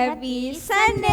Happy Sunday.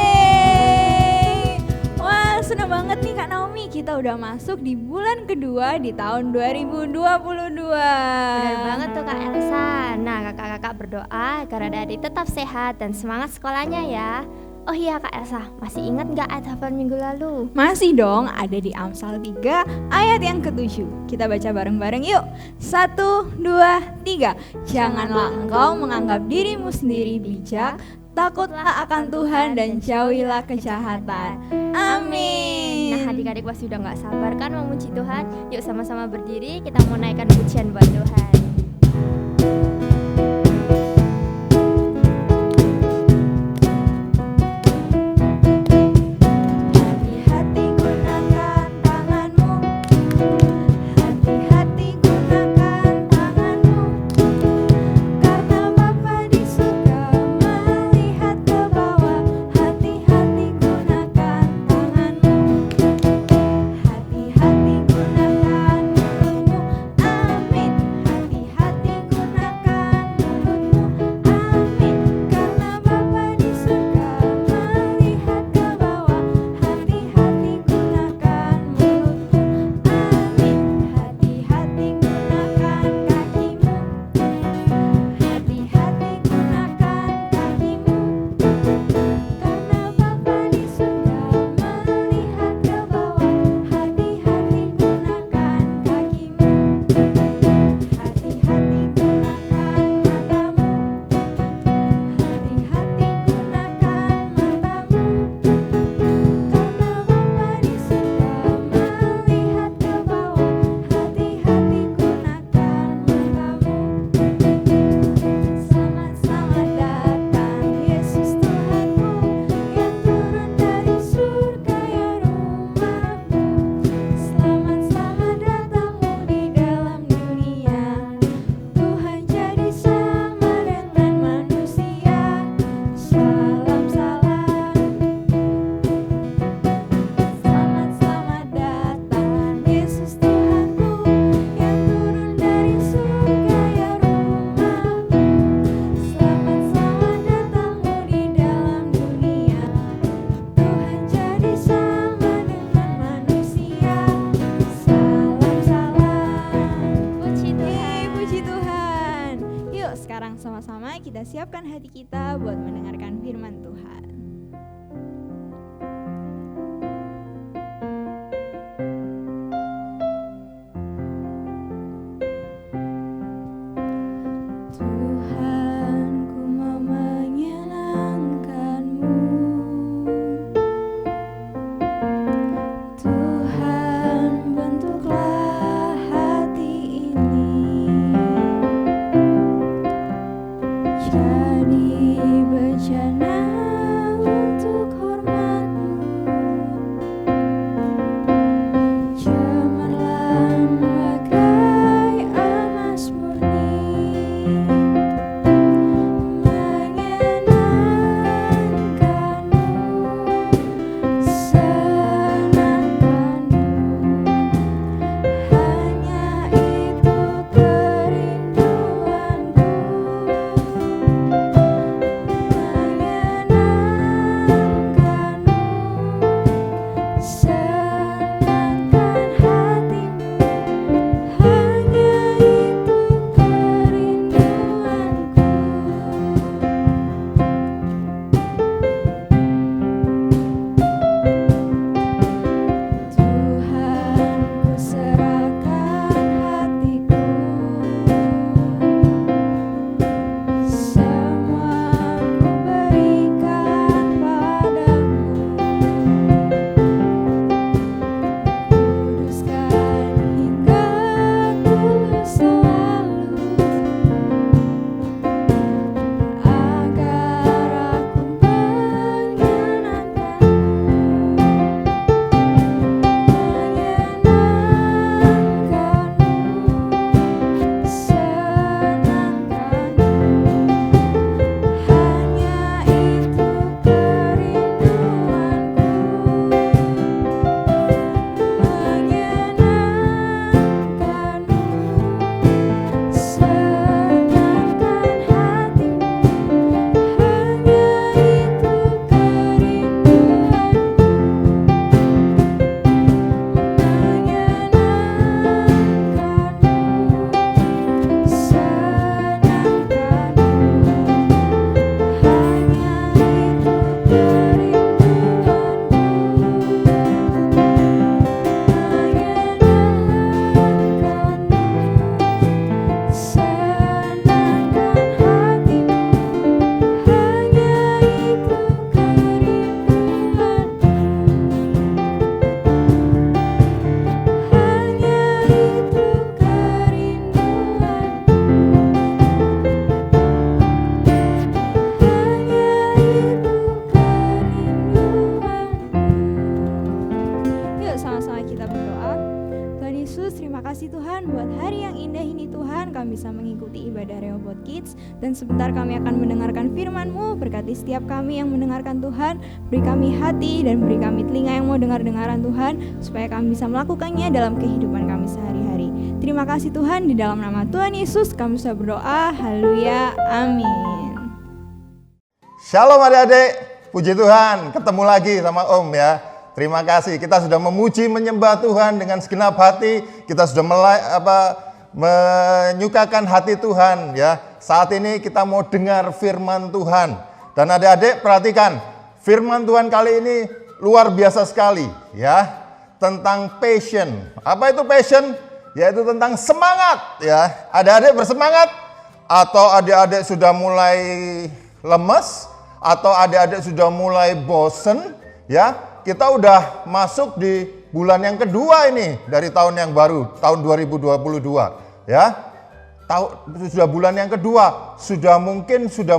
Wah, seneng banget nih Kak Naomi, kita udah masuk di bulan kedua di tahun 2022. Benar banget tuh Kak Elsa. Nah, kakak-kakak berdoa agar adik-adik tetap sehat dan semangat sekolahnya ya. Oh iya Kak Elsa, masih ingat gak ayat hafalan minggu lalu? Masih dong, ada di Amsal 3 ayat yang ke-7. Kita baca bareng-bareng yuk. 1, 2, 3. Janganlah engkau menganggap dirimu sendiri bijak, takutlah akan Tuhan dan jauhilah kejahatan. Amin. Nah, adik-adik pasti udah gak sabar kan memuji Tuhan. Yuk sama-sama berdiri, kita mau naikkan pujian buat Tuhan. Sekarang sama-sama kita siapkan hati kita buat mendengarkan firman Tuhan. Tuhan, ku mau menyenangkan-Mu. Tuhan, bentuklah hati ini jadi bejana Yesus, terima kasih Tuhan buat hari yang indah ini Tuhan. Kami bisa mengikuti ibadah Rehoboth Kids dan sebentar kami akan mendengarkan firman-Mu. Berkati setiap kami yang mendengarkan Tuhan, beri kami hati dan beri kami telinga yang mau dengar-dengaran Tuhan, supaya kami bisa melakukannya dalam kehidupan kami sehari-hari. Terima kasih Tuhan, di dalam nama Tuhan Yesus kami bisa berdoa. Haleluya, amin. Shalom adik-adik, puji Tuhan, ketemu lagi sama Om ya. Terima kasih, kita sudah memuji menyembah Tuhan dengan segenap hati. Kita sudah menyukakan hati Tuhan ya. Saat ini kita mau dengar firman Tuhan. Dan adik-adik perhatikan, firman Tuhan kali ini luar biasa sekali ya. Tentang passion. Apa itu passion? Yaitu tentang semangat ya. Adik-adik bersemangat? Atau adik-adik sudah mulai lemes? Atau adik-adik sudah mulai bosen ya? Kita udah masuk di bulan yang kedua ini dari tahun yang baru, tahun 2022 ya. Sudah bulan yang kedua, sudah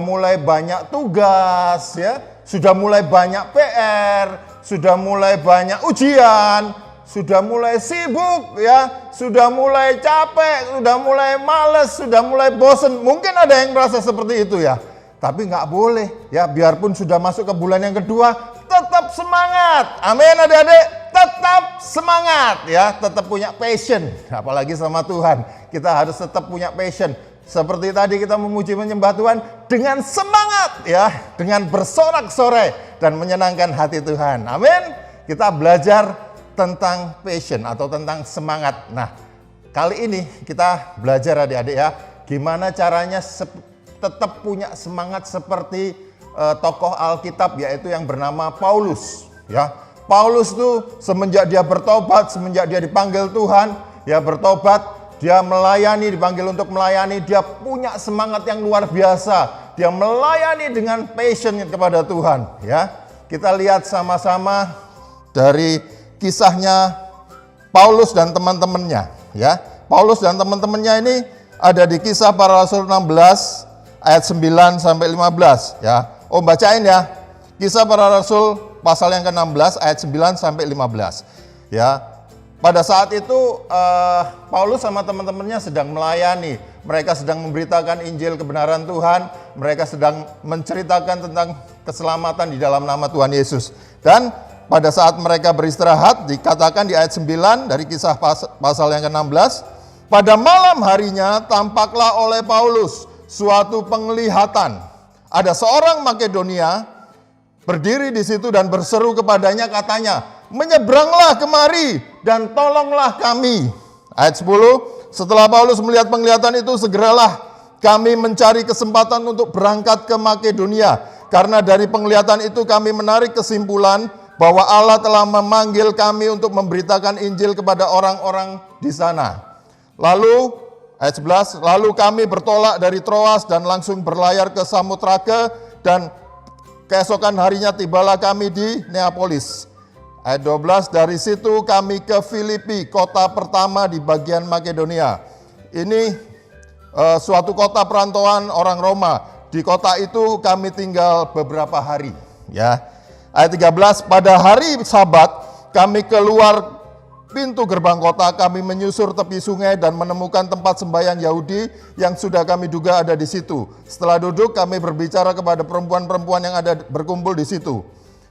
mulai banyak tugas ya, sudah mulai banyak PR, sudah mulai banyak ujian, sudah mulai sibuk ya, sudah mulai capek, sudah mulai males, sudah mulai bosen. Mungkin ada yang merasa seperti itu ya. Tapi nggak boleh ya, biarpun sudah masuk ke bulan yang kedua, tetap semangat. Amin adik-adik, tetap semangat ya, tetap punya passion. Apalagi sama Tuhan, kita harus tetap punya passion. Seperti tadi kita memuji menyembah Tuhan dengan semangat ya, dengan bersorak-sorai dan menyenangkan hati Tuhan. Amin. Kita belajar tentang passion atau tentang semangat. Nah, kali ini kita belajar adik-adik ya, gimana caranya tetap punya semangat seperti tokoh Alkitab, yaitu yang bernama Paulus ya. Paulus tuh semenjak dia bertobat, semenjak dia dipanggil Tuhan ya, bertobat, dia melayani, dipanggil untuk melayani, dia punya semangat yang luar biasa. Dia melayani dengan passion kepada Tuhan ya. Kita lihat sama-sama dari kisahnya Paulus dan teman-temannya ya. Paulus dan teman-temannya ini ada di Kisah Para Rasul 16 ayat 9 sampai 15 ya. Om bacain ya. Kisah Para Rasul pasal yang ke-16 ayat 9 sampai 15 ya. Pada saat itu Paulus sama teman-temannya sedang melayani. Mereka sedang memberitakan Injil kebenaran Tuhan. Mereka sedang menceritakan tentang keselamatan di dalam nama Tuhan Yesus. Dan pada saat mereka beristirahat, dikatakan di ayat 9 dari Kisah pasal yang ke-16, pada malam harinya tampaklah oleh Paulus suatu penglihatan. Ada seorang Makedonia berdiri di situ dan berseru kepadanya, katanya, menyeberanglah kemari dan tolonglah kami. Ayat 10, setelah Paulus melihat penglihatan itu, segeralah kami mencari kesempatan untuk berangkat ke Makedonia. Karena dari penglihatan itu kami menarik kesimpulan bahwa Allah telah memanggil kami untuk memberitakan Injil kepada orang-orang di sana. Lalu ayat 11, lalu kami bertolak dari Troas dan langsung berlayar ke Samotrake, dan keesokan harinya tibalah kami di Neapolis. Ayat 12, dari situ kami ke Filipi, kota pertama di bagian Makedonia. Ini suatu kota perantauan orang Roma. Di kota itu kami tinggal beberapa hari. Ya. Ayat 13, pada hari Sabat kami keluar pintu gerbang kota, kami menyusur tepi sungai dan menemukan tempat sembahyang Yahudi yang sudah kami duga ada di situ. Setelah duduk, kami berbicara kepada perempuan-perempuan yang ada berkumpul di situ.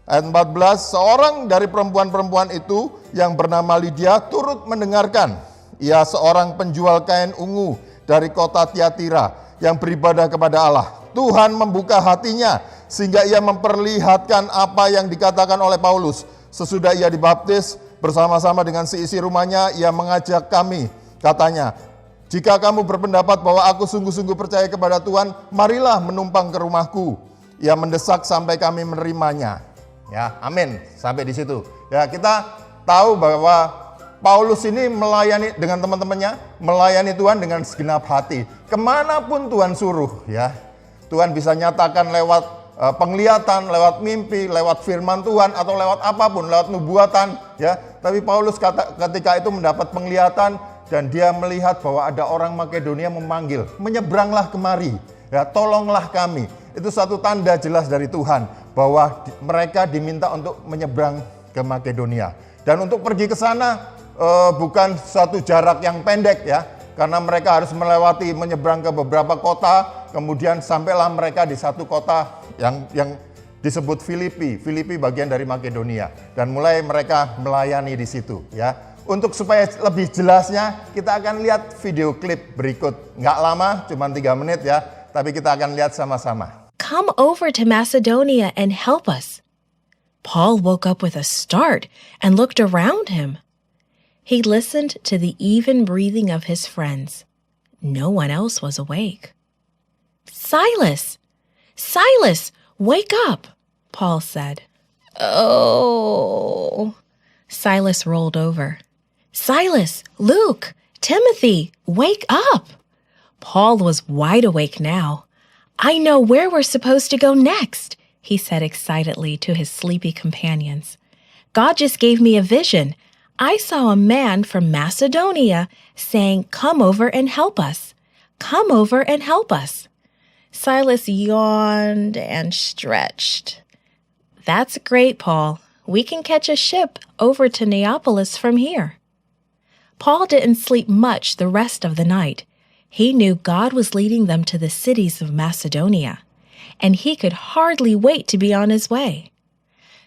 Ayat 14, seorang dari perempuan-perempuan itu yang bernama Lydia turut mendengarkan. Ia seorang penjual kain ungu dari kota Tiatira yang beribadah kepada Allah. Tuhan membuka hatinya sehingga ia memperlihatkan apa yang dikatakan oleh Paulus. Sesudah ia dibaptis, bersama-sama dengan seisi rumahnya, ia mengajak kami, katanya, jika kamu berpendapat bahwa aku sungguh-sungguh percaya kepada Tuhan, marilah menumpang ke rumahku. Ia mendesak sampai kami menerimanya. Ya, amin. Sampai di situ. Ya, kita tahu bahwa Paulus ini melayani dengan teman-temannya, melayani Tuhan dengan segenap hati. Kemanapun Tuhan suruh, ya, Tuhan bisa nyatakan lewat penglihatan, lewat mimpi, lewat firman Tuhan, atau lewat apapun, lewat nubuatan, ya. Tapi Paulus ketika itu mendapat penglihatan dan dia melihat bahwa ada orang Makedonia memanggil, menyeberanglah kemari, ya, tolonglah kami. Itu satu tanda jelas dari Tuhan bahwa mereka diminta untuk menyeberang ke Makedonia. Dan untuk pergi ke sana, bukan suatu jarak yang pendek ya, karena mereka harus menyeberang ke beberapa kota, kemudian sampailah mereka di satu kota yang disebut Filipi. Filipi bagian dari Makedonia, dan mulai mereka melayani di situ ya. Untuk supaya lebih jelasnya, kita akan lihat video klip berikut. Nggak lama, cuma 3 menit ya, tapi kita akan lihat sama-sama. Come over to Macedonia and help us. Paul woke up with a start and looked around him. He listened to the even breathing of his friends. No one else was awake. Silas! Silas! Wake up! Paul said. Oh. Silas rolled over. Silas! Luke! Timothy! Wake up! Paul was wide awake now. I know where we're supposed to go next, he said excitedly to his sleepy companions. God just gave me a vision. I saw a man from Macedonia saying, "Come over and help us. Come over and help us." Silas yawned and stretched. That's great, Paul. We can catch a ship over to Neapolis from here. Paul didn't sleep much the rest of the night. He knew God was leading them to the cities of Macedonia, and he could hardly wait to be on his way.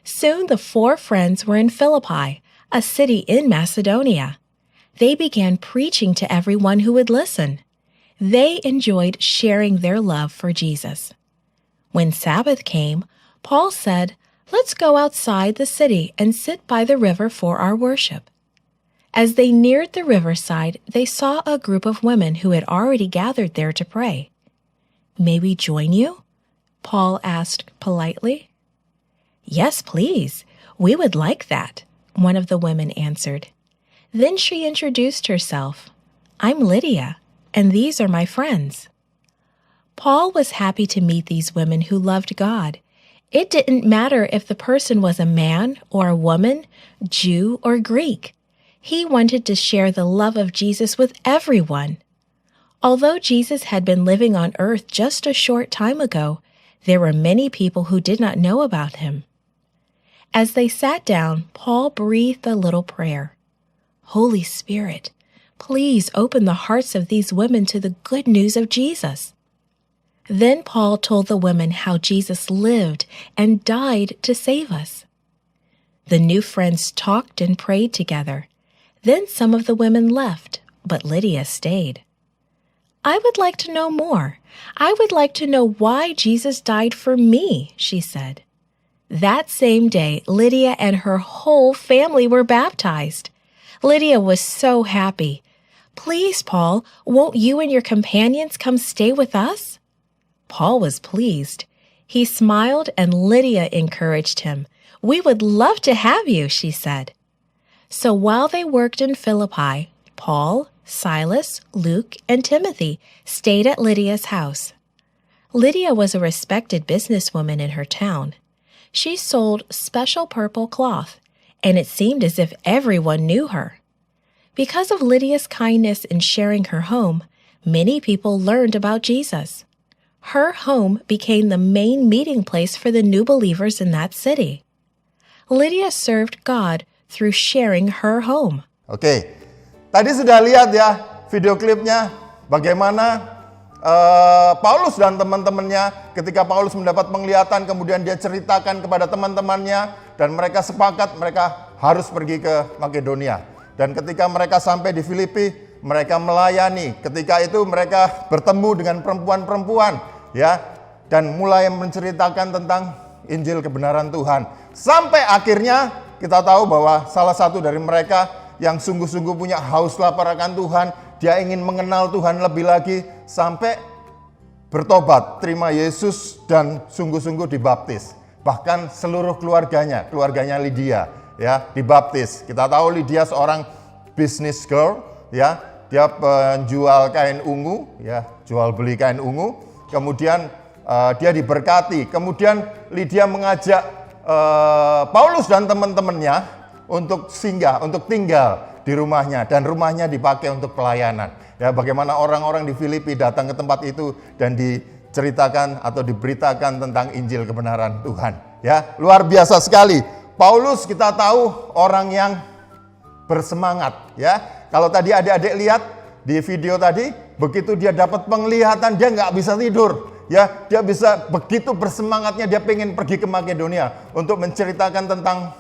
Soon the 4 friends were in Philippi, a city in Macedonia. They began preaching to everyone who would listen. They enjoyed sharing their love for Jesus. When Sabbath came, Paul said, "Let's go outside the city and sit by the river for our worship." As they neared the riverside, they saw a group of women who had already gathered there to pray. "May we join you?" Paul asked politely. "Yes, please. We would like that," one of the women answered. Then she introduced herself. "I'm Lydia, and these are my friends." Paul was happy to meet these women who loved God. It didn't matter if the person was a man or a woman, Jew or Greek. He wanted to share the love of Jesus with everyone. Although Jesus had been living on earth just a short time ago, there were many people who did not know about him. As they sat down, Paul breathed a little prayer. "Holy Spirit, please open the hearts of these women to the good news of Jesus." Then Paul told the women how Jesus lived and died to save us. The new friends talked and prayed together. Then some of the women left, but Lydia stayed. "I would like to know more. I would like to know why Jesus died for me," she said. That same day, Lydia and her whole family were baptized. Lydia was so happy. "Please, Paul, won't you and your companions come stay with us?" Paul was pleased. He smiled and Lydia encouraged him. "We would love to have you," she said. So while they worked in Philippi, Paul, Silas, Luke, and Timothy stayed at Lydia's house. Lydia was a respected businesswoman in her town. She sold special purple cloth, and it seemed as if everyone knew her. Because of Lydia's kindness in sharing her home, many people learned about Jesus. Her home became the main meeting place for the new believers in that city. Lydia served God through sharing her home. Oke, tadi sudah lihat ya video klipnya bagaimana Paulus dan teman-temannya ketika Paulus mendapat penglihatan, kemudian dia ceritakan kepada teman-temannya dan mereka sepakat mereka harus pergi ke Makedonia. Dan ketika mereka sampai di Filipi, mereka melayani. Ketika itu mereka bertemu dengan perempuan-perempuan ya, dan mulai menceritakan tentang Injil kebenaran Tuhan. Sampai akhirnya kita tahu bahwa salah satu dari mereka yang sungguh-sungguh punya haus lapar akan Tuhan, dia ingin mengenal Tuhan lebih lagi, sampai bertobat, terima Yesus dan sungguh-sungguh dibaptis. Bahkan seluruh keluarganya Lydia ya dibaptis. Kita tahu Lydia seorang business girl ya, dia penjual kain ungu ya, jual beli kain ungu. Kemudian dia diberkati. Kemudian Lydia mengajak Paulus dan teman-temannya untuk singgah, untuk tinggal di rumahnya, dan rumahnya dipakai untuk pelayanan. Ya, bagaimana orang-orang di Filipi datang ke tempat itu dan diceritakan atau diberitakan tentang Injil kebenaran Tuhan. Ya, luar biasa sekali. Paulus kita tahu orang yang bersemangat ya. Kalau tadi adik-adik lihat di video tadi, begitu dia dapat penglihatan dia nggak bisa tidur ya, dia bisa begitu bersemangatnya, dia pengen pergi ke Makedonia untuk menceritakan tentang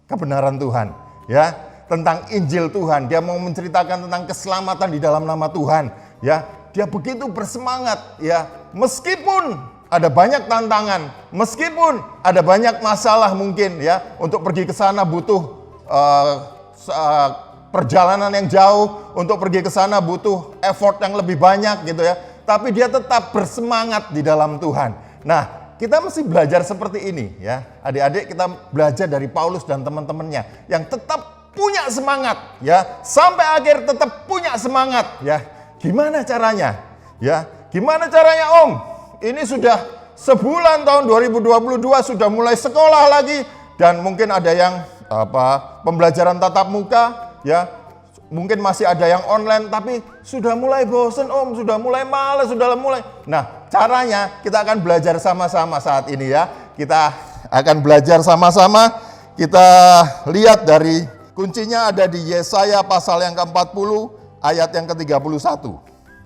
kebenaran Tuhan ya, tentang Injil Tuhan. Dia mau menceritakan tentang keselamatan di dalam nama Tuhan ya. Dia begitu bersemangat ya, meskipun ada banyak tantangan, meskipun ada banyak masalah mungkin ya, untuk pergi ke sana butuh perjalanan yang jauh, untuk pergi ke sana butuh effort yang lebih banyak gitu ya. Tapi dia tetap bersemangat di dalam Tuhan. Nah, kita mesti belajar seperti ini ya. Adik-adik, kita belajar dari Paulus dan teman-temannya yang tetap punya semangat ya, sampai akhir tetap punya semangat ya. Gimana caranya? Ya, gimana caranya Om? Ini sudah sebulan tahun 2022 sudah mulai sekolah lagi dan mungkin ada yang pembelajaran tatap muka ya, mungkin masih ada yang online, tapi sudah mulai bosen Om, sudah mulai malas, sudah mulai. Nah, caranya kita akan belajar sama-sama saat ini ya. Kita akan belajar sama-sama. Kita lihat dari kuncinya ada di Yesaya pasal yang ke-40 ayat yang ke-31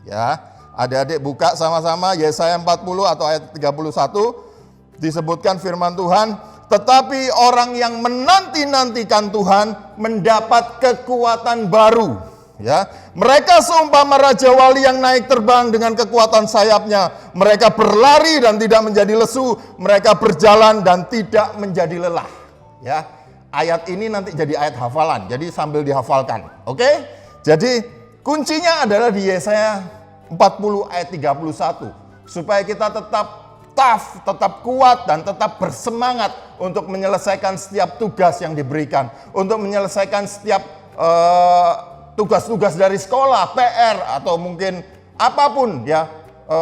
ya. Adik-adik buka sama-sama Yesaya 40 atau ayat 31, disebutkan firman Tuhan, tetapi orang yang menanti-nantikan Tuhan mendapat kekuatan baru. Ya, mereka seumpama raja wali yang naik terbang dengan kekuatan sayapnya. Mereka berlari dan tidak menjadi lesu, mereka berjalan dan tidak menjadi lelah. Ya, ayat ini nanti jadi ayat hafalan, jadi sambil dihafalkan. Oke? Jadi kuncinya adalah di Yesaya 40 ayat 31, supaya kita tetap tough, tetap kuat dan tetap bersemangat untuk menyelesaikan setiap tugas yang diberikan, untuk menyelesaikan setiap tugas-tugas dari sekolah, PR atau mungkin apapun ya,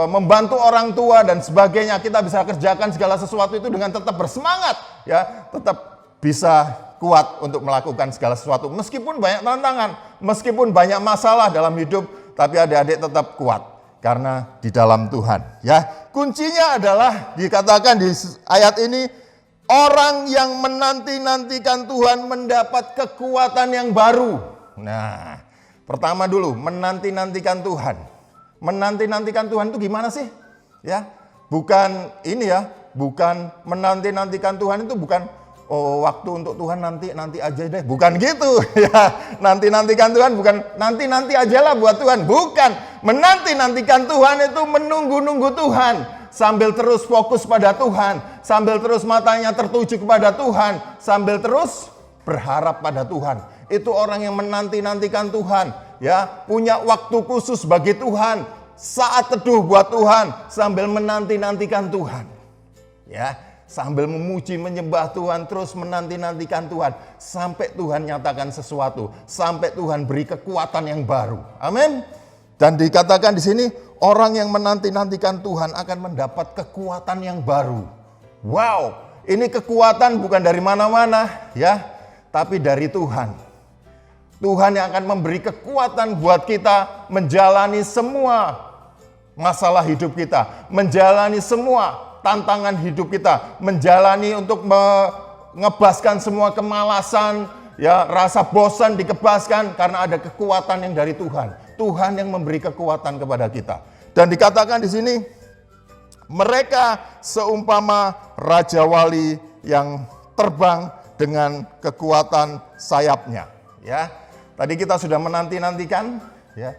membantu orang tua dan sebagainya. Kita bisa kerjakan segala sesuatu itu dengan tetap bersemangat ya, tetap bisa kuat untuk melakukan segala sesuatu meskipun banyak tantangan, meskipun banyak masalah dalam hidup, tapi adik-adik tetap kuat karena di dalam Tuhan ya. Kuncinya adalah dikatakan di ayat ini, orang yang menanti-nantikan Tuhan mendapat kekuatan yang baru. Nah, pertama dulu menanti-nantikan Tuhan. Menanti-nantikan Tuhan itu gimana sih? Ya, bukan ini ya, bukan menanti-nantikan Tuhan itu bukan waktu untuk Tuhan nanti aja deh, bukan gitu ya. Nanti-nantikan Tuhan bukan nanti aja lah buat Tuhan, bukan. Menanti-nantikan Tuhan itu menunggu-nunggu Tuhan, sambil terus fokus pada Tuhan, sambil terus matanya tertuju kepada Tuhan, sambil terus berharap pada Tuhan. Itu orang yang menanti-nantikan Tuhan ya, punya waktu khusus bagi Tuhan, saat teduh buat Tuhan, sambil menanti-nantikan Tuhan ya, sambil memuji menyembah Tuhan, terus menanti-nantikan Tuhan sampai Tuhan nyatakan sesuatu, sampai Tuhan beri kekuatan yang baru. Amin. Dan dikatakan di sini, orang yang menanti-nantikan Tuhan akan mendapat kekuatan yang baru. Wow, ini kekuatan bukan dari mana-mana ya, tapi dari Tuhan. Tuhan yang akan memberi kekuatan buat kita menjalani semua masalah hidup kita, menjalani semua tantangan hidup kita, menjalani untuk mengebaskan semua kemalasan, ya, rasa bosan dikebaskan karena ada kekuatan yang dari Tuhan. Tuhan yang memberi kekuatan kepada kita. Dan dikatakan di sini, mereka seumpama raja wali yang terbang dengan kekuatan sayapnya. Ya, tadi kita sudah menanti-nantikan, ya,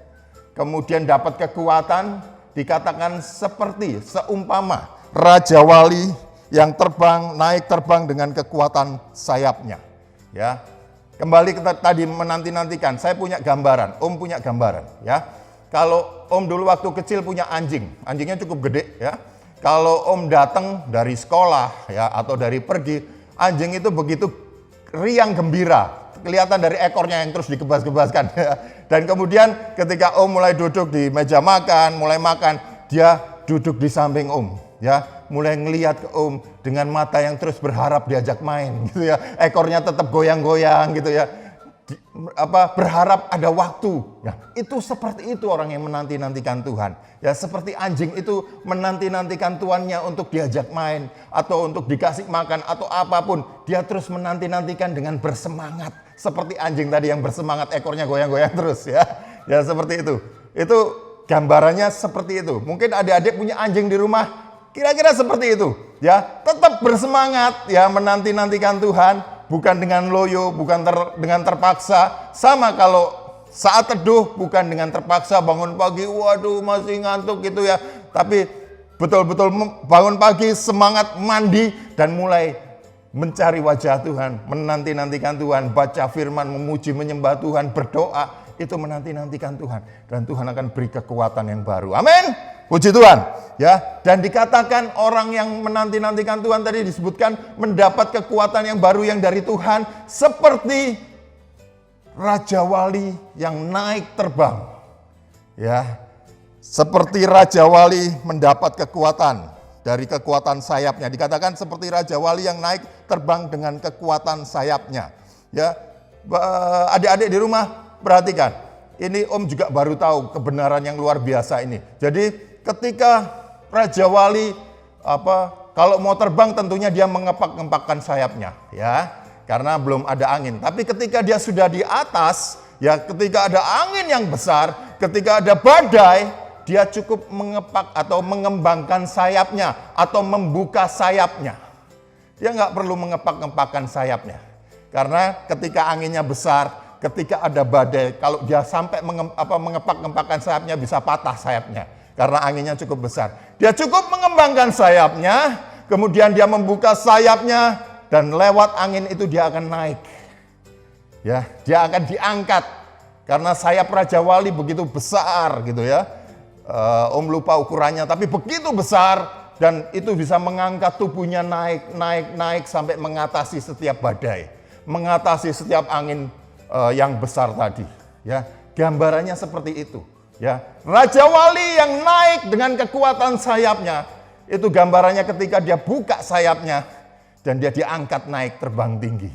kemudian dapat kekuatan, dikatakan seperti seumpama raja wali yang terbang, naik terbang dengan kekuatan sayapnya. Ya, kembali ke tadi menanti-nantikan. Saya punya gambaran, Om punya gambaran. Ya, kalau Om dulu waktu kecil punya anjing, anjingnya cukup gede. Ya, kalau Om datang dari sekolah, ya, atau dari pergi, anjing itu begitu riang gembira, kelihatan dari ekornya yang terus dikebas-kebaskan. Dan kemudian ketika Om mulai duduk di meja makan, mulai makan, dia duduk di samping Om. Ya, mulai ngelihat ke Om dengan mata yang terus berharap diajak main, gitu ya. Ekornya tetap goyang-goyang, gitu ya. Berharap ada waktu. Ya, itu seperti itu orang yang menanti-nantikan Tuhan. Ya, seperti anjing itu menanti-nantikan tuannya untuk diajak main atau untuk dikasih makan atau apapun. Dia terus menanti-nantikan dengan bersemangat Seperti anjing tadi yang bersemangat ekornya goyang-goyang terus ya. Ya seperti itu. Itu gambarannya seperti itu. Mungkin adik-adik punya anjing di rumah, kira-kira seperti itu. Ya, tetap bersemangat ya menanti-nantikan Tuhan, bukan dengan loyo, bukan dengan terpaksa. Sama kalau saat teduh, bukan dengan terpaksa bangun pagi, waduh masih ngantuk gitu ya. Tapi betul-betul bangun pagi, semangat mandi dan mulai mencari wajah Tuhan, menanti-nantikan Tuhan, baca firman, memuji, menyembah Tuhan, berdoa, itu menanti-nantikan Tuhan. Dan Tuhan akan beri kekuatan yang baru. Amin. Puji Tuhan. Ya, dan dikatakan orang yang menanti-nantikan Tuhan tadi disebutkan mendapat kekuatan yang baru yang dari Tuhan seperti Raja Wali yang naik terbang. Ya, seperti Raja Wali mendapat kekuatan dari kekuatan sayapnya. Dikatakan seperti Raja Wali yang naik terbang dengan kekuatan sayapnya. Ya, adik-adik di rumah perhatikan. Ini Om juga baru tahu kebenaran yang luar biasa ini. Jadi ketika Raja Wali kalau mau terbang tentunya dia mengepak-ngepakkan sayapnya, ya. Karena belum ada angin. Tapi ketika dia sudah di atas, ya ketika ada angin yang besar, ketika ada badai, dia cukup mengepak atau mengembangkan sayapnya atau membuka sayapnya. Dia nggak perlu mengepak-ngepakkan sayapnya. Karena ketika anginnya besar, ketika ada badai, kalau dia sampai mengepak-ngepakkan sayapnya bisa patah sayapnya. Karena anginnya cukup besar. Dia cukup mengembangkan sayapnya, kemudian dia membuka sayapnya, dan lewat angin itu dia akan naik. Ya, dia akan diangkat. Karena sayap Raja Wali begitu besar gitu ya. Om lupa ukurannya, tapi begitu besar dan itu bisa mengangkat tubuhnya naik sampai mengatasi setiap badai, mengatasi setiap angin yang besar tadi. Ya, gambarannya seperti itu. Ya, Raja Wali yang naik dengan kekuatan sayapnya, itu gambarannya ketika dia buka sayapnya dan dia diangkat naik terbang tinggi.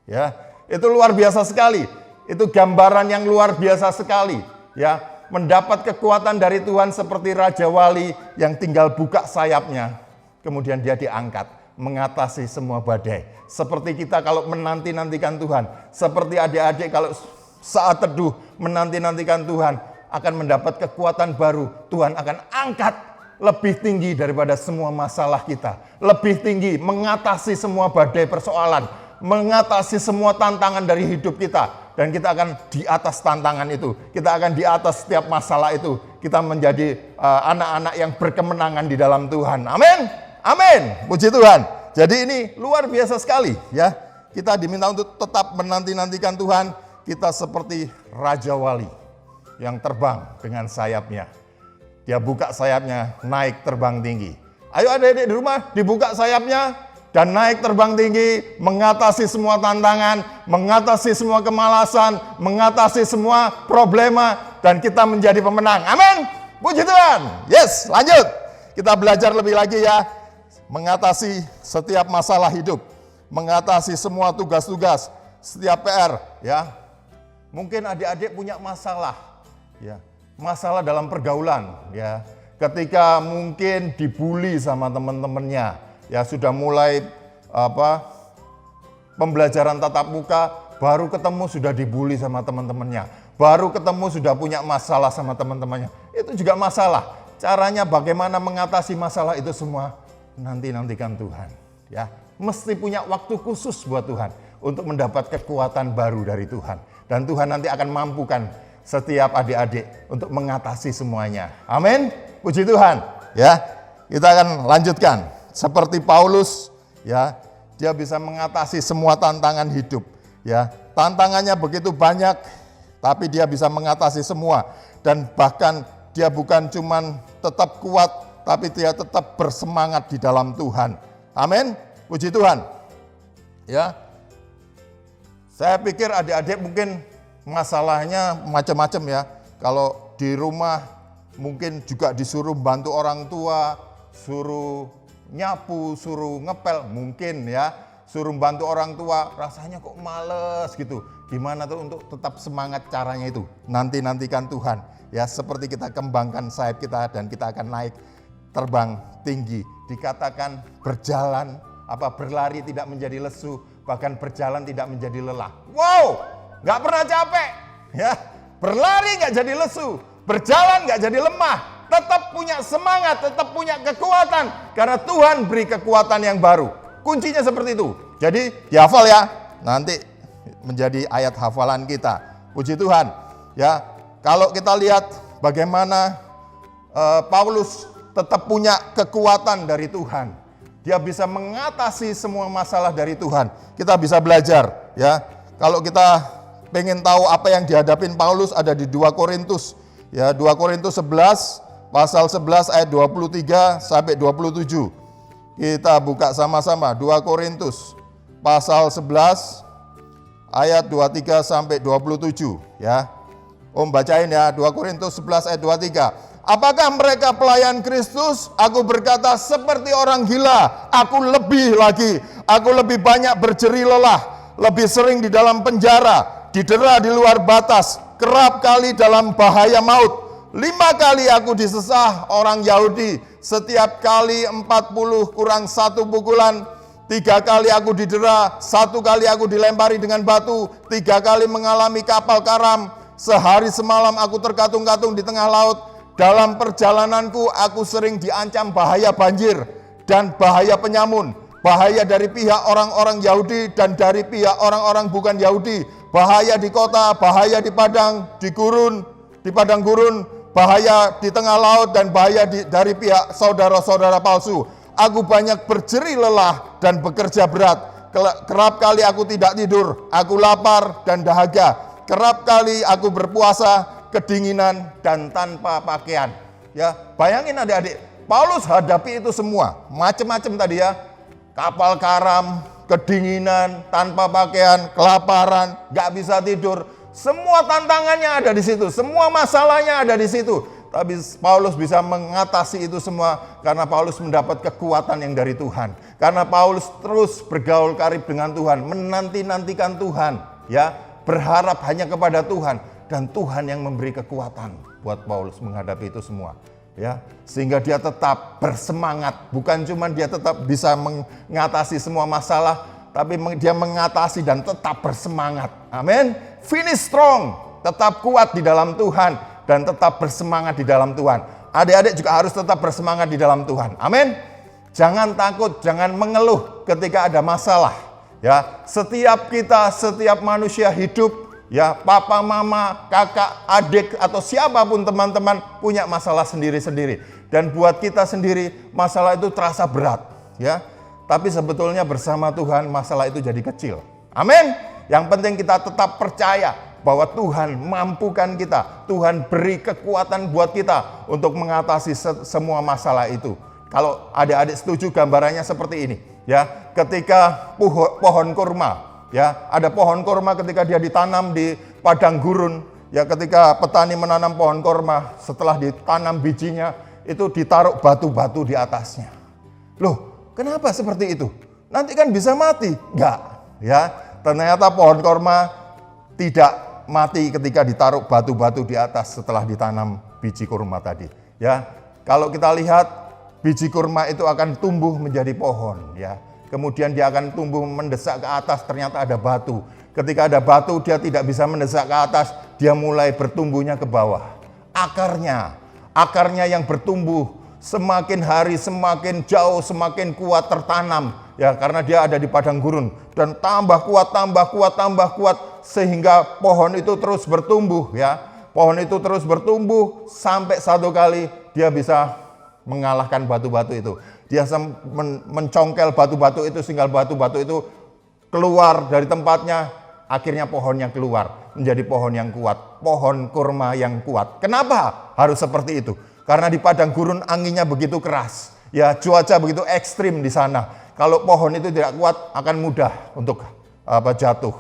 Ya, itu luar biasa sekali. Itu gambaran yang luar biasa sekali. Ya, mendapat kekuatan dari Tuhan seperti Raja Wali yang tinggal buka sayapnya, kemudian dia diangkat, mengatasi semua badai. Seperti kita kalau menanti-nantikan Tuhan, seperti adik-adik kalau saat teduh menanti-nantikan Tuhan, akan mendapat kekuatan baru. Tuhan akan angkat lebih tinggi daripada semua masalah kita, lebih tinggi mengatasi semua badai persoalan, mengatasi semua tantangan dari hidup kita. Dan kita akan di atas tantangan itu. Kita akan di atas setiap masalah itu. Kita menjadi anak-anak yang berkemenangan di dalam Tuhan. Amin. Amin. Puji Tuhan. Jadi ini luar biasa sekali ya. Kita diminta untuk tetap menanti-nantikan Tuhan. Kita seperti Raja Wali yang terbang dengan sayapnya. Dia buka sayapnya, naik terbang tinggi. Ayo adik-adik di rumah, dibuka sayapnya. Dan naik terbang tinggi, mengatasi semua tantangan, mengatasi semua kemalasan, mengatasi semua problema, dan kita menjadi pemenang. Amin. Puji Tuhan. Yes, lanjut. Kita belajar lebih lagi ya. Mengatasi setiap masalah hidup, mengatasi semua tugas-tugas, setiap PR. Ya, mungkin adik-adik punya masalah. Ya, masalah dalam pergaulan. Ya, ketika mungkin dibully sama teman-temannya. Ya sudah mulai pembelajaran tatap muka, baru ketemu sudah dibully sama teman-temannya. Baru ketemu sudah punya masalah sama teman-temannya. Itu juga masalah. Caranya bagaimana mengatasi masalah itu semua nantikan Tuhan. Ya, mesti punya waktu khusus buat Tuhan untuk mendapat kekuatan baru dari Tuhan. Dan Tuhan nanti akan mampukan setiap adik-adik untuk mengatasi semuanya. Amin. Puji Tuhan. Ya, kita akan lanjutkan. Seperti Paulus, ya, dia bisa mengatasi semua tantangan hidup. Ya, tantangannya begitu banyak, tapi dia bisa mengatasi semua. Dan bahkan dia bukan cuman tetap kuat, tapi dia tetap bersemangat di dalam Tuhan. Amin. Puji Tuhan. Ya, saya pikir adik-adik mungkin masalahnya macam-macam ya. Kalau di rumah mungkin juga disuruh bantu orang tua, suruh nyapu, suruh ngepel, mungkin ya, suruh bantu orang tua, rasanya kok males gitu. Gimana tuh untuk tetap semangat caranya itu? Nantikan Tuhan. Ya, seperti kita kembangkan sayap kita dan kita akan naik terbang tinggi. Dikatakan berjalan, berlari tidak menjadi lesu, bahkan berjalan tidak menjadi lelah. Wow, nggak pernah capek, ya. Berlari nggak jadi lesu, berjalan nggak jadi lemah, tetap punya semangat, tetap punya kekuatan, karena Tuhan beri kekuatan yang baru. Kuncinya seperti itu. Jadi dihafal ya, nanti menjadi ayat hafalan kita. Puji Tuhan. Ya, kalau kita lihat bagaimana Paulus tetap punya kekuatan dari Tuhan. Dia bisa mengatasi semua masalah dari Tuhan. Kita bisa belajar, ya. Kalau kita pengen tahu apa yang dihadapin Paulus, ada di 2 Korintus. Ya, 2 Korintus 11 pasal 11 ayat 23 sampai 27. Kita buka sama-sama 2 Korintus pasal 11 ayat 23 sampai 27, ya. Om bacain ya, 2 Korintus 11 ayat 23. Apakah mereka pelayan Kristus? Aku berkata seperti orang gila. Aku lebih lagi. Aku lebih banyak berjeri lelah. Lebih sering di dalam penjara. Didera di luar batas. Kerap kali dalam bahaya maut. 5 kali aku disesah orang Yahudi. Setiap kali 40 kurang 1 pukulan. 3 kali aku didera. 1 kali aku dilempari dengan batu. 3 kali mengalami kapal karam. Sehari semalam aku terkatung-katung di tengah laut. Dalam perjalananku aku sering diancam bahaya banjir dan bahaya penyamun, bahaya dari pihak orang-orang Yahudi dan dari pihak orang-orang bukan Yahudi, bahaya di kota, bahaya di padang gurun, bahaya di tengah laut dan bahaya dari pihak saudara-saudara palsu. Aku banyak berjeri lelah dan bekerja berat. Kerap kali aku tidak tidur, aku lapar dan dahaga. Kerap kali aku berpuasa, kedinginan dan tanpa pakaian. Ya, bayangin adik-adik, Paulus hadapi itu semua, macam-macam tadi ya. Kapal karam, kedinginan, tanpa pakaian, kelaparan, gak bisa tidur. Semua tantangannya ada di situ, semua masalahnya ada di situ. Tapi Paulus bisa mengatasi itu semua karena Paulus mendapat kekuatan yang dari Tuhan. Karena Paulus terus bergaul karib dengan Tuhan, menanti-nantikan Tuhan, ya, berharap hanya kepada Tuhan. Dan Tuhan yang memberi kekuatan buat Paulus menghadapi itu semua, ya, sehingga dia tetap bersemangat. Bukan cuma dia tetap bisa mengatasi semua masalah, tapi dia mengatasi dan tetap bersemangat. Amin. Finish strong, tetap kuat di dalam Tuhan dan tetap bersemangat di dalam Tuhan. Adik-adik juga harus tetap bersemangat di dalam Tuhan. Amin. Jangan takut, jangan mengeluh ketika ada masalah. Ya, setiap manusia hidup, ya, papa, mama, kakak, adik, atau siapapun teman-teman punya masalah sendiri-sendiri. Dan buat kita sendiri, masalah itu terasa berat. Ya, tapi sebetulnya bersama Tuhan, masalah itu jadi kecil. Amin. Yang penting kita tetap percaya bahwa Tuhan mampukan kita. Tuhan beri kekuatan buat kita untuk mengatasi semua masalah itu. Kalau adik-adik setuju gambarannya seperti ini. Ya, ketika pohon kurma, ya, ada pohon kurma ketika dia ditanam di padang gurun, ya, ketika petani menanam pohon kurma, setelah ditanam bijinya, itu ditaruh batu-batu di atasnya. Loh, kenapa seperti itu? Nanti kan bisa mati. Enggak, ya. Ternyata pohon kurma tidak mati ketika ditaruh batu-batu di atas setelah ditanam biji kurma tadi. Ya, kalau kita lihat biji kurma itu akan tumbuh menjadi pohon, ya. Kemudian dia akan tumbuh mendesak ke atas, ternyata ada batu. Ketika ada batu, dia tidak bisa mendesak ke atas, dia mulai bertumbuhnya ke bawah. Akarnya yang bertumbuh semakin hari semakin jauh, semakin kuat tertanam. Ya, karena dia ada di padang gurun. Dan tambah kuat, sehingga pohon itu terus bertumbuh, ya. Pohon itu terus bertumbuh sampai satu kali dia bisa mengalahkan batu-batu itu. Dia mencongkel batu-batu itu sehingga batu-batu itu keluar dari tempatnya. Akhirnya pohonnya keluar menjadi pohon yang kuat, pohon kurma yang kuat. Kenapa harus seperti itu? Karena di padang gurun anginnya begitu keras, ya, cuaca begitu ekstrim di sana. Kalau pohon itu tidak kuat akan mudah untuk jatuh.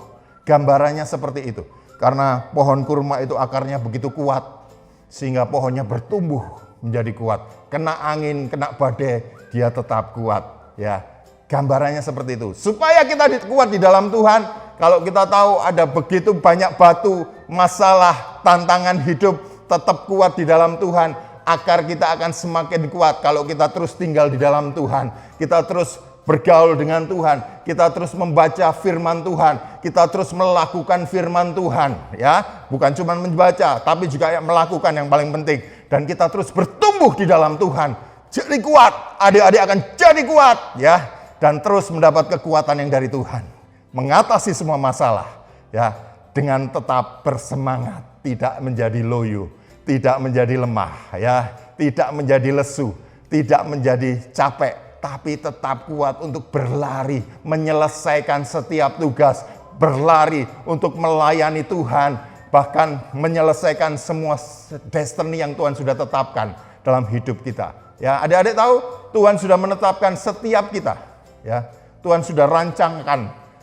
Gambarannya seperti itu. Karena pohon kurma itu akarnya begitu kuat sehingga pohonnya bertumbuh menjadi kuat. Kena angin, kena badai, dia tetap kuat. Ya, gambarannya seperti itu. Supaya kita kuat di dalam Tuhan, kalau kita tahu ada begitu banyak batu, masalah, tantangan hidup, tetap kuat di dalam Tuhan. Akar kita akan semakin kuat kalau kita terus tinggal di dalam Tuhan. Kita terus bergaul dengan Tuhan, kita terus membaca firman Tuhan, kita terus melakukan firman Tuhan, ya. Bukan cuma membaca, tapi juga melakukan yang paling penting. Dan kita terus bertumbuh di dalam Tuhan. Jadi kuat, adik-adik akan jadi kuat, ya. Dan terus mendapat kekuatan yang dari Tuhan. Mengatasi semua masalah, ya. Dengan tetap bersemangat, tidak menjadi loyo, tidak menjadi lemah, ya. Tidak menjadi lesu, tidak menjadi capek, tapi tetap kuat untuk berlari, menyelesaikan setiap tugas, berlari untuk melayani Tuhan, bahkan menyelesaikan semua destiny yang Tuhan sudah tetapkan dalam hidup kita. Ya, adik-adik tahu Tuhan sudah menetapkan setiap kita. Ya, Tuhan sudah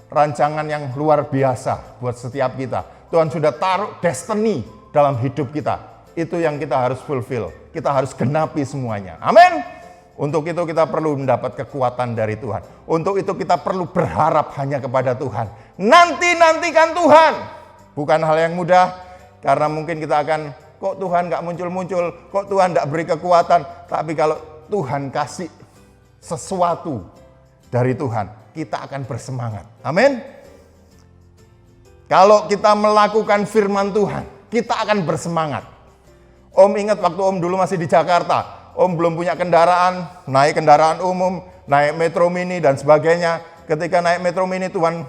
rancangan yang luar biasa buat setiap kita. Tuhan sudah taruh destiny dalam hidup kita. Itu yang kita harus fulfill. Kita harus genapi semuanya. Amin. Untuk itu kita perlu mendapat kekuatan dari Tuhan. Untuk itu kita perlu berharap hanya kepada Tuhan. Nantikan Tuhan. Bukan hal yang mudah. Karena mungkin kita akan, kok Tuhan gak muncul-muncul. Kok Tuhan gak beri kekuatan. Tapi kalau Tuhan kasih sesuatu dari Tuhan, kita akan bersemangat. Amin. Kalau kita melakukan firman Tuhan, kita akan bersemangat. Om ingat waktu Om dulu masih di Jakarta, Om belum punya kendaraan, naik kendaraan umum, naik Metro Mini dan sebagainya. Ketika naik Metro Mini, Tuhan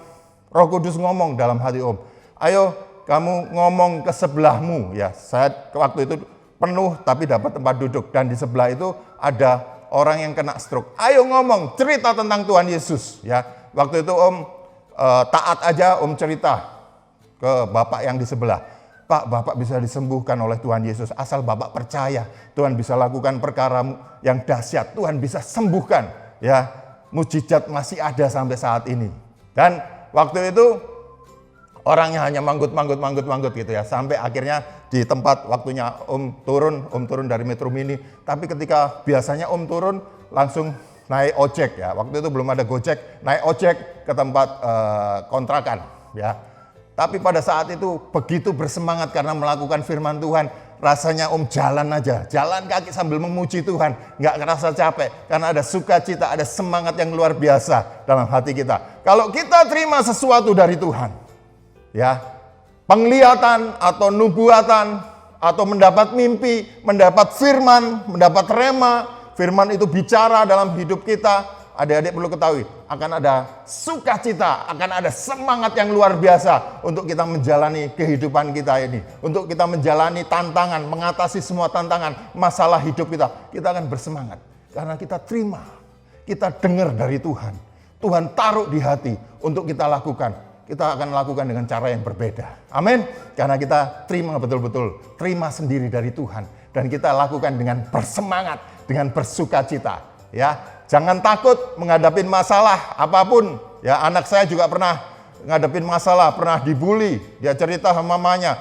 Roh Kudus ngomong dalam hati Om, ayo kamu ngomong ke sebelahmu. Ya, saya waktu itu penuh tapi dapat tempat duduk, dan di sebelah itu ada orang yang kena stroke. Ayo ngomong, cerita tentang Tuhan Yesus. Ya, waktu itu Om taat aja, Om cerita ke bapak yang di sebelah. Pak, Bapak bisa disembuhkan oleh Tuhan Yesus. Asal Bapak percaya, Tuhan bisa lakukan perkara yang dahsyat. Tuhan bisa sembuhkan. Ya, mujizat masih ada sampai saat ini. Dan waktu itu orangnya hanya manggut gitu ya. Sampai akhirnya di tempat waktunya Om turun dari Metro Mini. Tapi ketika biasanya Om turun langsung naik ojek ya. Waktu itu belum ada Gojek, naik ojek ke tempat kontrakan ya. Tapi pada saat itu begitu bersemangat karena melakukan firman Tuhan. Rasanya Om jalan aja, jalan kaki sambil memuji Tuhan. Nggak ngerasa capek karena ada sukacita, ada semangat yang luar biasa dalam hati kita. Kalau kita terima sesuatu dari Tuhan, ya, penglihatan atau nubuatan, atau mendapat mimpi, mendapat firman, mendapat rema, firman itu bicara dalam hidup kita. Adik-adik perlu ketahui, akan ada sukacita, akan ada semangat yang luar biasa untuk kita menjalani kehidupan kita ini. Untuk kita menjalani tantangan, mengatasi semua tantangan, masalah hidup kita. Kita akan bersemangat, karena kita terima, kita dengar dari Tuhan. Tuhan taruh di hati untuk kita lakukan. Kita akan lakukan dengan cara yang berbeda. Amin. Karena kita terima betul-betul, terima sendiri dari Tuhan. Dan kita lakukan dengan bersemangat, dengan bersukacita. Ya. Jangan takut menghadapi masalah apapun. Ya, anak saya juga pernah ngadepin masalah, pernah dibully. Dia cerita sama mamanya,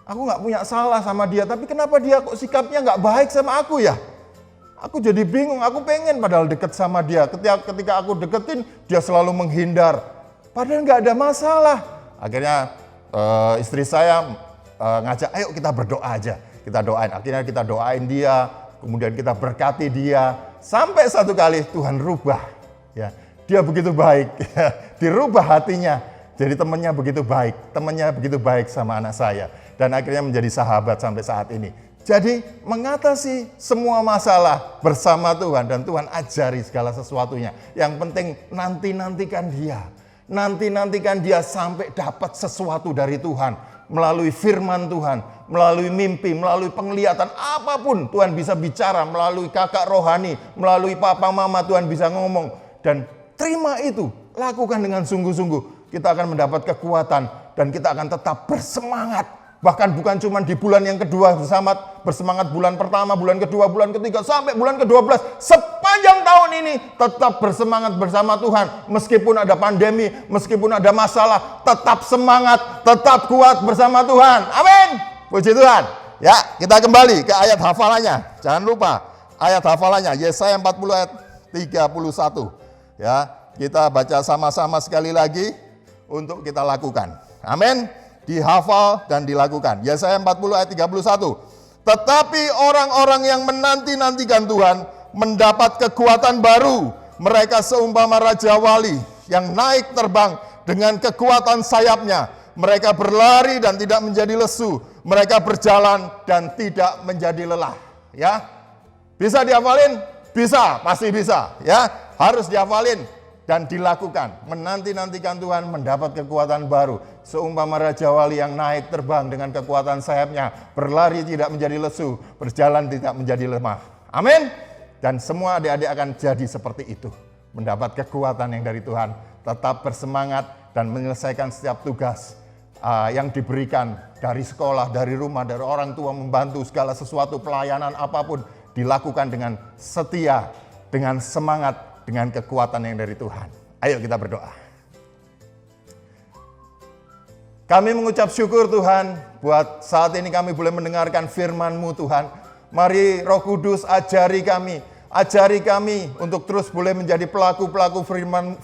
aku nggak punya salah sama dia, tapi kenapa dia kok sikapnya nggak baik sama aku ya? Aku jadi bingung, aku pengen padahal deket sama dia. Ketika aku deketin, dia selalu menghindar. Padahal nggak ada masalah. Akhirnya istri saya ngajak, ayo kita berdoa aja. Kita doain, akhirnya kita doain dia, kemudian kita berkati dia. Sampai satu kali Tuhan rubah, ya, dia begitu baik, dirubah hatinya, jadi temannya begitu baik sama anak saya, dan akhirnya menjadi sahabat sampai saat ini. Jadi mengatasi semua masalah bersama Tuhan, dan Tuhan ajari segala sesuatunya. Yang penting nantikan dia sampai dapat sesuatu dari Tuhan. Melalui firman Tuhan, melalui mimpi, melalui penglihatan, apapun Tuhan bisa bicara, melalui kakak rohani, melalui papa mama Tuhan bisa ngomong. Dan terima itu, lakukan dengan sungguh-sungguh. Kita akan mendapat kekuatan dan kita akan tetap bersemangat. Bahkan bukan cuma di bulan yang kedua bersemangat bulan pertama, bulan kedua, bulan ketiga, sampai bulan ke-12. Sepanjang tahun ini tetap bersemangat bersama Tuhan. Meskipun ada pandemi, meskipun ada masalah, tetap semangat, tetap kuat bersama Tuhan. Amin. Puji Tuhan. Ya, kita kembali ke ayat hafalannya. Jangan lupa ayat hafalannya, Yesaya 40 ayat 31. Ya, kita baca sama-sama sekali lagi untuk kita lakukan. Amin. Dihafal dan dilakukan. Yesaya 40 ayat 31. Tetapi orang-orang yang menanti-nantikan Tuhan mendapat kekuatan baru, Mereka seumpama Raja Wali yang naik terbang dengan kekuatan sayapnya. Mereka berlari dan tidak menjadi lesu. Mereka berjalan dan tidak menjadi lelah. Ya, bisa dihafalin? Bisa, pasti bisa. Ya, harus dihafalin dan dilakukan. Menanti-nantikan Tuhan mendapat kekuatan baru. Seumpama Raja Wali yang naik terbang dengan kekuatan sayapnya. Berlari tidak menjadi lesu. Berjalan tidak menjadi lemah. Amin. Dan semua adik-adik akan jadi seperti itu. Mendapat kekuatan yang dari Tuhan. Tetap bersemangat dan menyelesaikan setiap tugas yang diberikan dari sekolah, dari rumah, dari orang tua, membantu segala sesuatu, pelayanan apapun dilakukan dengan setia, dengan semangat, dengan kekuatan yang dari Tuhan. Ayo kita berdoa. Kami mengucap syukur Tuhan, buat saat ini kami boleh mendengarkan firman-Mu Tuhan. Mari Roh Kudus ajari kami untuk terus boleh menjadi pelaku-pelaku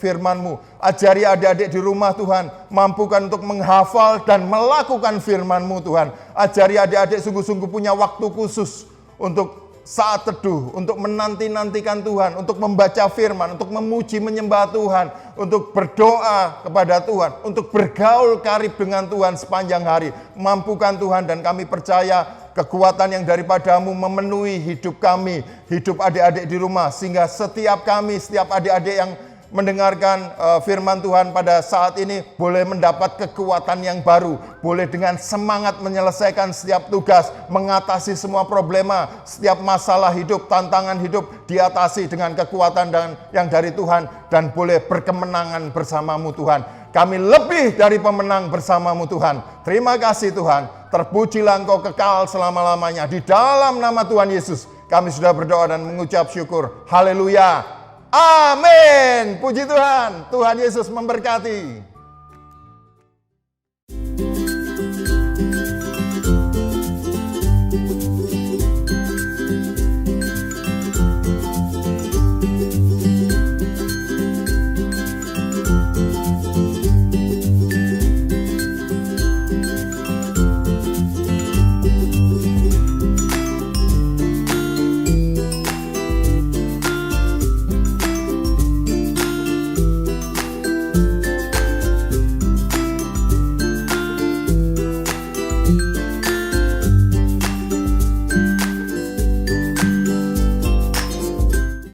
firman-Mu. Ajari adik-adik di rumah Tuhan, mampukan untuk menghafal dan melakukan firman-Mu Tuhan. Ajari adik-adik sungguh-sungguh punya waktu khusus untuk saat teduh, untuk menanti-nantikan Tuhan, untuk membaca firman, untuk memuji menyembah Tuhan, untuk berdoa kepada Tuhan, untuk bergaul karib dengan Tuhan sepanjang hari. Mampukan Tuhan, dan kami percaya kekuatan yang daripadamu memenuhi hidup kami, hidup adik-adik di rumah, sehingga setiap adik-adik yang mendengarkan firman Tuhan pada saat ini boleh mendapat kekuatan yang baru, boleh dengan semangat menyelesaikan setiap tugas, mengatasi semua problema, setiap masalah hidup, tantangan hidup diatasi dengan kekuatan yang dari Tuhan, dan boleh berkemenangan bersamamu Tuhan. Kami lebih dari pemenang bersamamu Tuhan. Terima kasih Tuhan, terpujilah Engkau kekal selama-lamanya. Di dalam nama Tuhan Yesus kami sudah berdoa dan mengucap syukur. Haleluya. Amin. Puji Tuhan. Tuhan Yesus memberkati.